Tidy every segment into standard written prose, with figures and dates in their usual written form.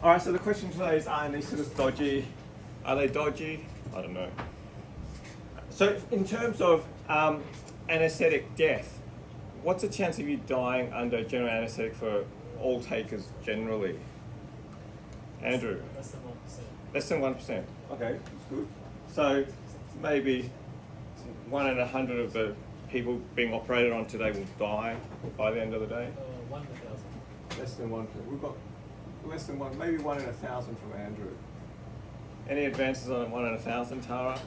All right, so the question today is, are anaesthetists dodgy? Are they dodgy? I don't know. So in terms of anaesthetic death, what's the chance of you dying under general anaesthetic for all takers generally? Andrew? Less than 1%. Less than 1%. Okay, that's good. So maybe 1 in 100 of the people being operated on today will die by the end of the day? 1 in 1,000. Less than 1%. We've got less than 1, maybe 1 in 1,000 from Andrew. Any advances on 1 in 1,000, Tara?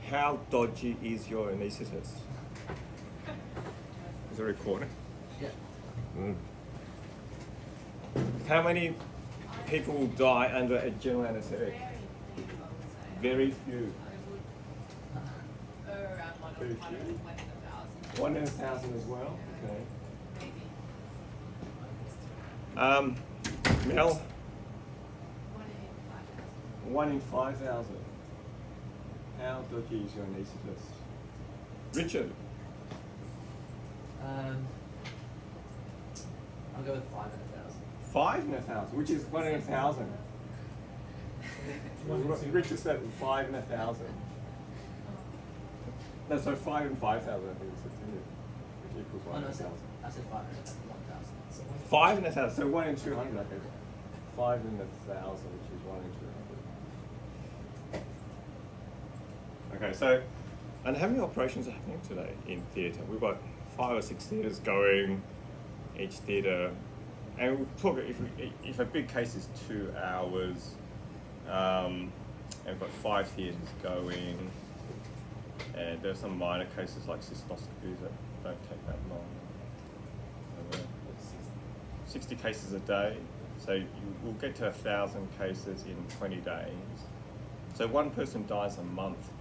How dodgy is your anaesthetist? Is it recording? Yeah. How many people will die under a general anaesthetic? Very few. Around Very 1 few. in 1,000. 1 in 1,000 as well? Okay. Mel? 1 in 5,000. How dodgy is your anaesthetist? Richard? I'll go with 5 in 1,000. 5 in 1,000, which is 1 in 1,000. Richard said 5 in 1,000. No, so 5 in 5,000, I think it's which equals 1 in 1,000. I said 5 in 1,000. 5 in 1,000, so 1 in 200, okay. 5 in 1,000, which is 1 in 200. Okay, so, and how many operations are happening today in theatre? We've got 5 or 6 theatres going, each theatre, and we'll talk, if a big case is 2 hours, and we've got 5 theatres going, and there's some minor cases like cystoscopies that don't take that long. 60 cases a day, so you will get to 1,000 cases in 20 days. So 1 person dies a month.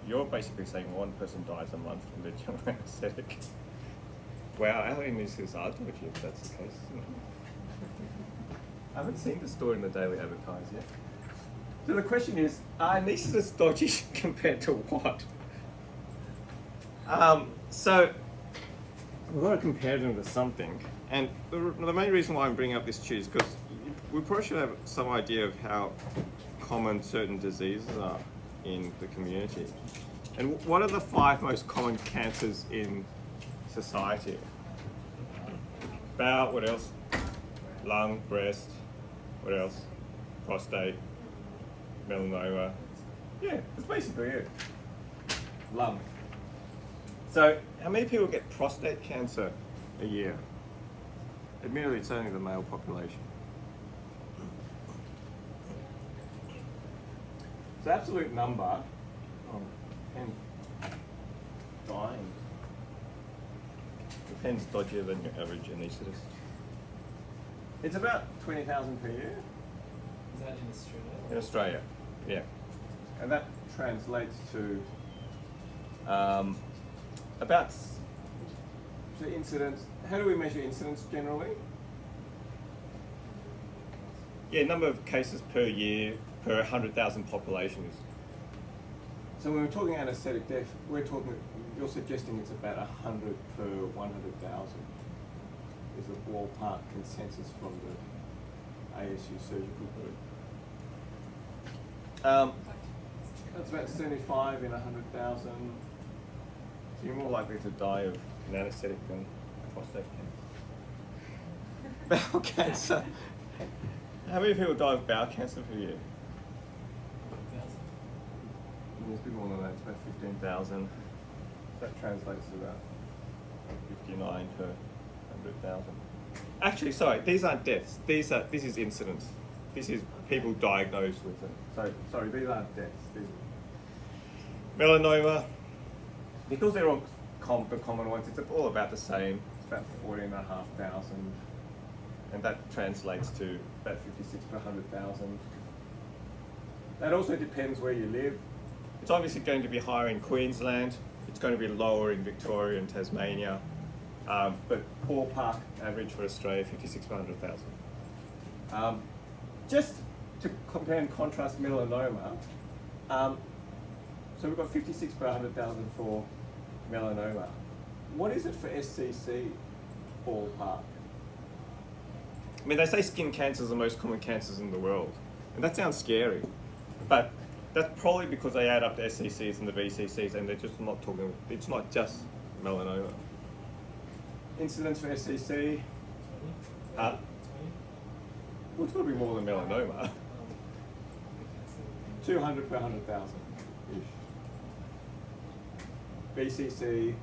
You're basically saying 1 person dies a month from the general anaesthetic. Wow, our anaesthetists are dodgy if that's the case, isn't it? I haven't seen the story in the Daily Advertiser yet. So the question is, are anaesthetists dodgy compared to what? So we've got to compare them to something. And the main reason why I'm bringing up this is because we probably should have some idea of how common certain diseases are in the community. And what are the 5 most common cancers in society? Bowel, what else? Lung, breast, what else? Prostate, melanoma. Yeah, that's basically it. Lung. So, how many people get prostate cancer a year? Admittedly, it's only the male population. So, absolute number and dying depends dodgier than your average anaesthetist. It's about 20,000 per year. Is that in Australia? In Australia, yeah. And that translates to about, so incidence, how do we measure incidence generally? Yeah, number of cases per year per 100,000 populations. So when we're talking anaesthetic death, we're talking, you're suggesting it's about 100 per 100,000 is the ballpark consensus from the ASU surgical group. That's about 75 in 100,000. So you're more likely to die of an anaesthetic than prostate cancer. Bowel cancer. How many people die of bowel cancer per year? 1,000. There's a bit more than that, it's about 15,000. That translates to about 59 per 100,000. Actually, sorry, these aren't deaths. This is incidence. This is people diagnosed with it. So, sorry, these aren't deaths. Melanoma, because they're all the common ones, it's all about the same. It's about 14,500, and that translates to about 56 per 100,000. That also depends where you live. It's obviously going to be higher in Queensland. It's going to be lower in Victoria and Tasmania. But ballpark average for Australia, 56 per 100,000. Just to compare and contrast melanoma, so we've got 56 per 100,000 for melanoma. What is it for SCC ballpark? I mean, they say skin cancer is the most common cancers in the world, and that sounds scary, but that's probably because they add up the SCCs and the VCCs, and they're just not talking. It's not just melanoma. Incidence for SCC, 20? Huh? 20? well, it's got to be more than melanoma. I can't 200 per 100,000 ish. VCC, yeah.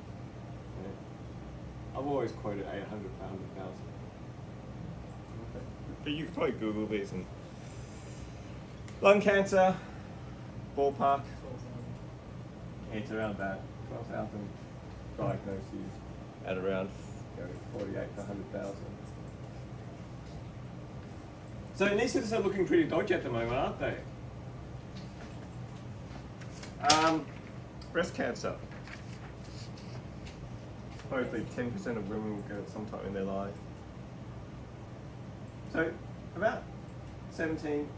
I've always quoted 800 per 100,000. Okay. But you can probably Google these and lung cancer, ballpark. see. 12,000. It's around that. 12,000 diagnoses at around 48 per 100,000. So anaesthetists are looking pretty dodgy at the moment, aren't they? Breast cancer. Supposedly 10% of women will get it sometime in their life. So about 17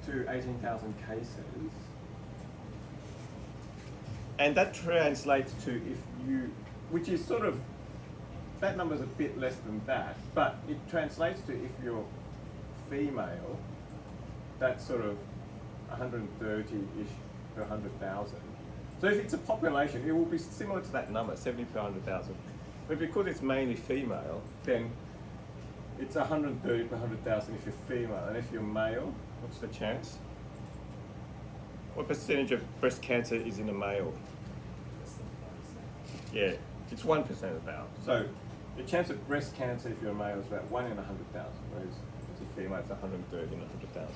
to 18,000 cases. And that translates to if you, which is sort of, that number's a bit less than that, but it translates to if you're female, that's sort of 130-ish per 100,000. So if it's a population, it will be similar to that number, 70 per 100,000. But because it's mainly female, then it's 130 per 100,000 if you're female. And if you're male, what's the chance? What percentage of breast cancer is in a male? Less than 5%. Yeah, it's 1% about. So the chance of breast cancer if you're a male is about 1 in 100,000, whereas if you're female, it's 130 in 100,000.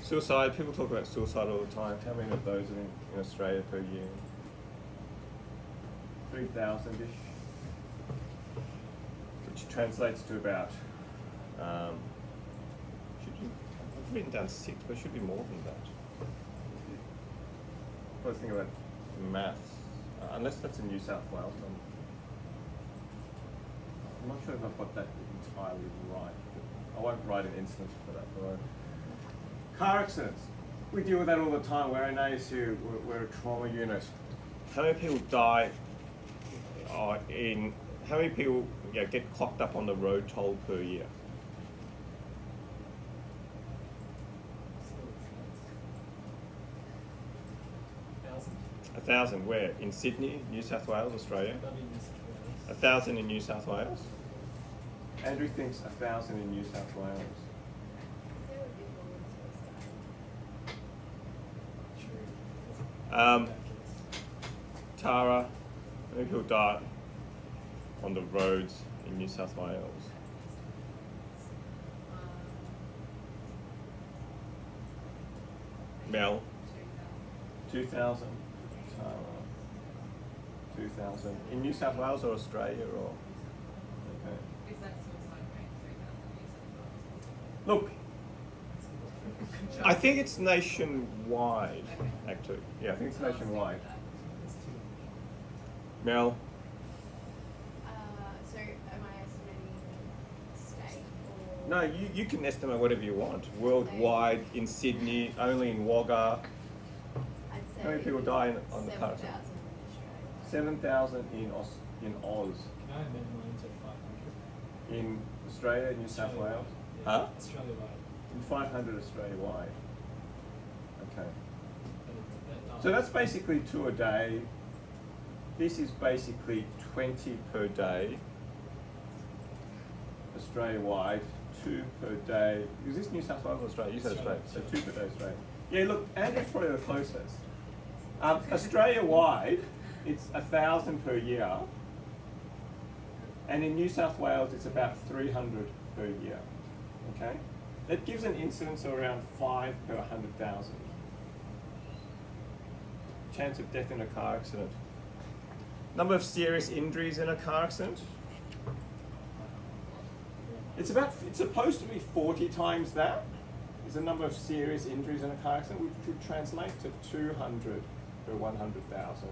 Suicide, people talk about suicide all the time. How many of those are in Australia per year? 3,000-ish, which translates to about, I've written down 6, but it should be more than that. I was thinking about maths, unless that's in New South Wales. I'm not sure if I've got that entirely right. But I won't write an instance for that. But car accidents. We deal with that all the time. We're an ASU, we're a trauma unit. How many people die how many people get clocked up on the road toll per year? So it's 1,000. 1,000 where? In Sydney, New South Wales, Australia? That'd be New South Wales. 1,000 in New South Wales? Andrew thinks 1,000 in New South Wales. True. Tara, how many people die on the roads in New South Wales? Mel? 2,000. Tara? 2,000. In New South Wales or Australia or? Okay. Is that suicide rate 3,000 Look, I think it's nationwide, actually. Yeah, I think it's nationwide. That's too much. Mel? So am I estimating state or? No, you can estimate whatever you want. Worldwide, in Sydney, only in Wagga. I'd say How many people die on the car 7,000 accident? in Australia. 7,000 in Oz. Can I amend mine to 500? In Australia, New South Australia-wide, Wales? yeah. Huh? Australia-wide. And 500 Australia-wide. Okay. But So that's basically 2 a day. This is basically 20 per day. Australia-wide, 2 per day. Is this New South Wales or Australia? You said Australia. So 2 per day Australia. Yeah, look, Andrew's probably the closest. Australia-wide, it's 1,000 per year. And in New South Wales, it's about 300 per year. Okay? That gives an incidence of around 5 per 100,000. Chance of death in a car accident. Number of serious injuries in a car accident. It's supposed to be 40 times that. Is the number of serious injuries in a car accident, which would translate to 200 per 100,000.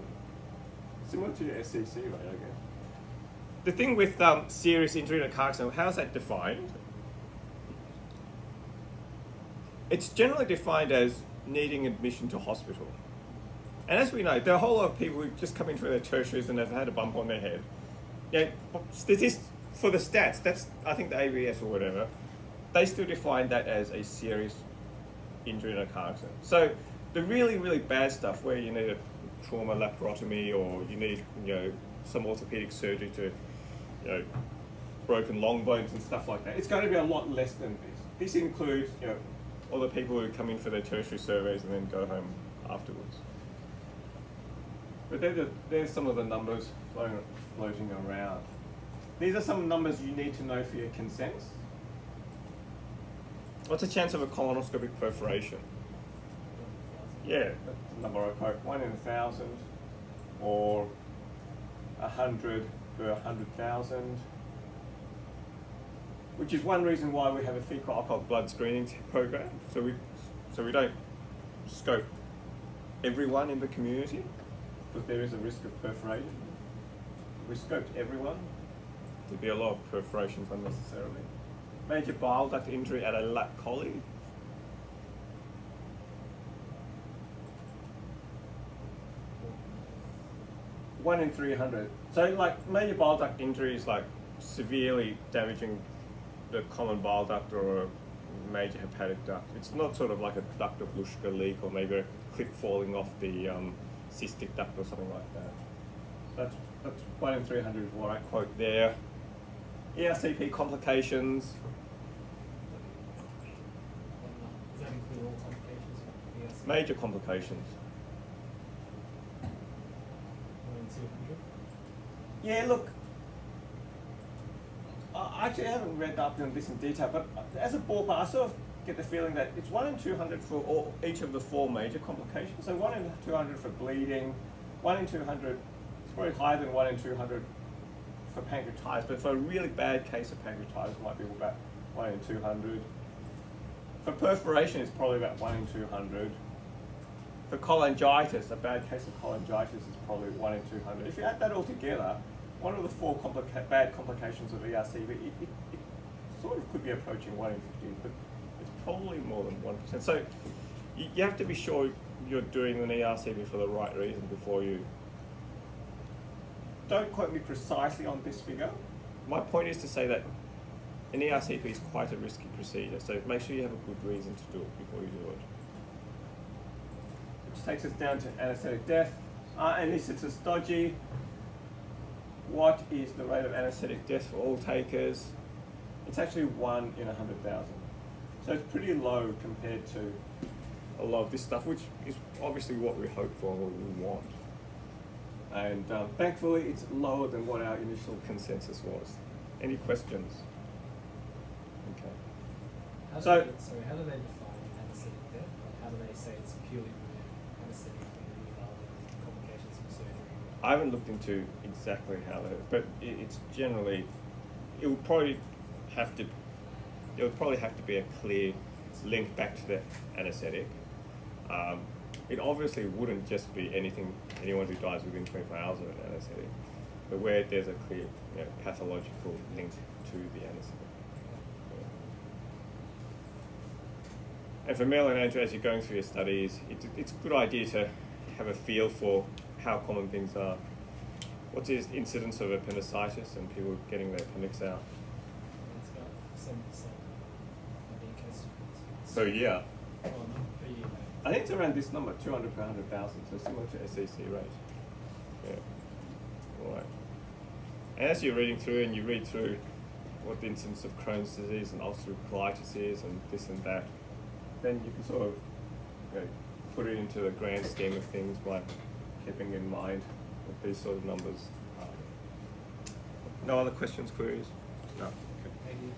Similar to your SCC rate, I guess. The thing with serious injury in a car accident, how's that defined? It's generally defined as needing admission to hospital. And as we know, there are a whole lot of people who just come in for their tertiaries and they've had a bump on their head. Yeah, for the stats, that's, I think the ABS or whatever, they still define that as a serious injury in a car accident. So the really, really bad stuff where you need a trauma laparotomy or you need, some orthopedic surgery to, broken long bones and stuff like that, it's going to be a lot less than this. This includes, all the people who come in for their tertiary surveys and then go home afterwards. But there's some of the numbers floating around. These are some numbers you need to know for your consents. What's the chance of a colonoscopic perforation? Yeah, that's the number I quote. 1 in 1,000 or 100 per 100,000. Which is one reason why we have a fecal alcohol blood screening program. So we don't scope everyone in the community because there is a risk of perforation. We scoped everyone. There'd be a lot of perforations unnecessarily. Major bile duct injury at a lap colleague. One in 300. So major bile duct injury is severely damaging the common bile duct or a major hepatic duct. It's not sort of like a duct of Luschka leak or maybe a clip falling off the cystic duct or something like that. That's 1 in 300 is what I quote there. ERCP complications. Does that include all complications for ERCP? Major complications. 1 in 200? Yeah, look, I actually haven't read up on this in detail, but as a ballpark, I sort of get the feeling that it's 1 in 200 for each of the 4 major complications. So 1 in 200 for bleeding, 1 in 200, it's probably higher than 1 in 200 for pancreatitis, but for a really bad case of pancreatitis, it might be about 1 in 200. For perforation, it's probably about 1 in 200. For cholangitis, a bad case of cholangitis is probably 1 in 200. If you add that all together, one of the 4 bad complications of ERCP, it sort of could be approaching 1 in 50, but it's probably more than 1%. So you have to be sure you're doing an ERCP for the right reason before you. Don't quote me precisely on this figure. My point is to say that an ERCP is quite a risky procedure, so make sure you have a good reason to do it before you do it. Which takes us down to anaesthetic death. Anaesthetists Dodgy. What is the rate of anaesthetic death for all takers? It's actually 1 in 100,000. So it's pretty low compared to a lot of this stuff, which is obviously what we hope for and what we want. And thankfully, it's lower than what our initial consensus was. Any questions? Okay. How do So- they define anaesthetic death? How do they say it's purely from anaesthetic without complications from surgery? I haven't looked into exactly how that, but it's generally, it would probably have to be a clear link back to the anaesthetic. It obviously wouldn't just be anyone who dies within 24 hours of an anaesthetic, but where there's a clear pathological link to the anaesthetic. And for male and Andrew, as you're going through your studies, it's a good idea to have a feel for how common things are. What's the incidence of appendicitis and people getting their appendix out? It's about 7% of the case. So yeah, Oh, not per year. I think it's around this number, 200 per 100,000, so similar to SEC rate. Yeah, all right. And as you're reading through and you read through what the incidence of Crohn's disease and ulcerative colitis is and this and that, then you can sort of put it into the grand scheme of things by keeping in mind what these sort of numbers are. No other questions, queries? No. Okay. Maybe